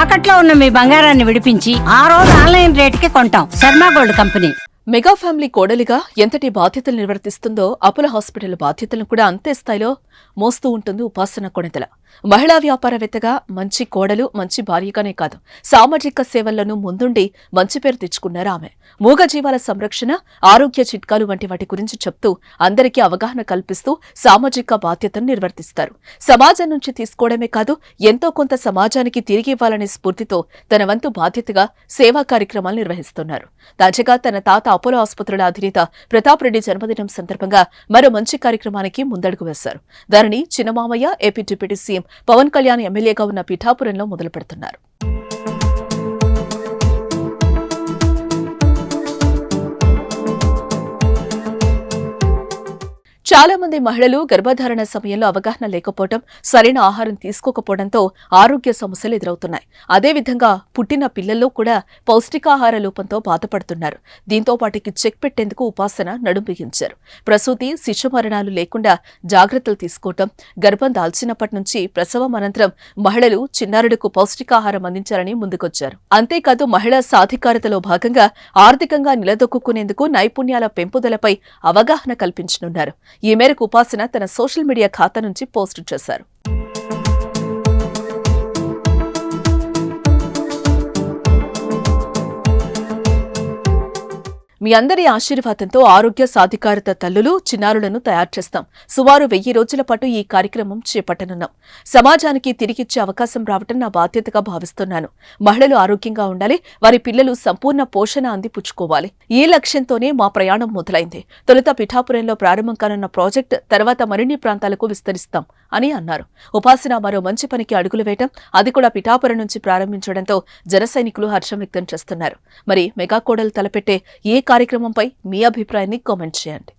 తాకట్లో ఉన్న మీ బంగారాన్ని విడిపించి ఆ రోజు ఆన్లైన్ రేటుకి కొంటాం. Sharma gold company. Mega family కోడలిగా ఎంతటి బాధ్యతలు నిర్వర్తిస్తుందో అపోలో హాస్పిటల్ బాధ్యతలను కూడా అంతే స్థాయిలో మోస్తూ ఉంటుంది ఉపాసన కొణిదెల. మహిళా వ్యాపారవేత్తగా మంచి కోడలు, మంచి భార్యగానే కాదు, సామాజిక సేవలను ముందుండి మంచి పేరు తెచ్చుకున్నారు ఆమె. మూగజీవాల సంరక్షణ, ఆరోగ్య చిట్కాలు వంటి వాటి గురించి చెప్తూ అందరికీ అవగాహన కల్పిస్తూ సామాజిక బాధ్యతను నిర్వర్తిస్తారు. సమాజం నుంచి తీసుకోవడమే కాదు, ఎంతో కొంత సమాజానికి తిరిగి ఇవ్వాలనే స్ఫూర్తితో తన వంతు బాధ్యతగా సేవా కార్యక్రమాలు నిర్వహిస్తున్నారు. తాజాగా తన తాత అపోలో ఆసుపత్రుల అధినేత ప్రతాప్ రెడ్డి జన్మదినం సందర్భంగా మరో మంచి కార్యక్రమానికి ముందడుగు వేశారు. దానిని చిన్నమామయ్య, AP deputy CM Pawan Kalyan ఎమ్మెల్యేగా ఉన్న పిఠాపురంలో మొదలు పెడుతున్నారు. చాలా మంది మహిళలు గర్భధారణ సమయంలో అవగాహన లేకపోవడం, సరైన ఆహారం తీసుకోకపోవడంతో ఆరోగ్య సమస్యలు ఎదురవుతున్నాయి. అదేవిధంగా పుట్టిన పిల్లల్లో కూడా పౌష్టికాహార లోపంతో బాధపడుతున్నారు. దీంతో వాటికి చెక్ పెట్టేందుకు ఉపాసన నడుం బిగించారు. ప్రసూతి, శిశు మరణాలు లేకుండా జాగ్రత్తలు తీసుకోవటం, గర్భం దాల్చినప్పటి నుంచి ప్రసవం అనంతరం మహిళలు చిన్నారులకు పౌష్టికాహారం అందించాలని ముందుకొచ్చారు. అంతేకాదు మహిళా సాధికారతలో భాగంగా ఆర్థికంగా నిలదొక్కునేందుకు నైపుణ్యాల పెంపుదలపై అవగాహన కల్పించనున్నారు. ఈ మేరకు ఉపాసన తన సోషల్ మీడియా ఖాతా నుంచి పోస్టు చేశారు. మీ అందరి ఆశీర్వాదంతో ఆరోగ్య సాధికారత తల్లులు, చిన్నారులను తయారు చేస్తాం. సుమారు 1000 రోజుల పాటు ఈ కార్యక్రమం చేపట్టనున్నాం. సమాజానికి తిరిగిచ్చే అవకాశం రావటం నా బాధ్యతగా భావిస్తున్నాను. మహిళలు ఆరోగ్యంగా ఉండాలి, వారి పిల్లలు సంపూర్ణ పోషణ అందిపుచ్చుకోవాలి. ఈ లక్ష్యంతోనే మా ప్రయాణం మొదలైంది. తొలుత పిఠాపురంలో ప్రారంభం కానున్న ప్రాజెక్ట్ తర్వాత మరిన్ని ప్రాంతాలకు విస్తరిస్తాం అని అన్నారు. ఉపాసన మరో మంచి పనికి అడుగులు వేయటం, అది కూడా పిఠాపురం నుంచి ప్రారంభించడంతో జన సైనికులు హర్షం వ్యక్తం చేస్తున్నారు. మరి మెగా కోడలు తలపెట్టే ఏ కార్యక్రమంపై మీ అభిప్రాయాన్ని కామెంట్ చేయండి.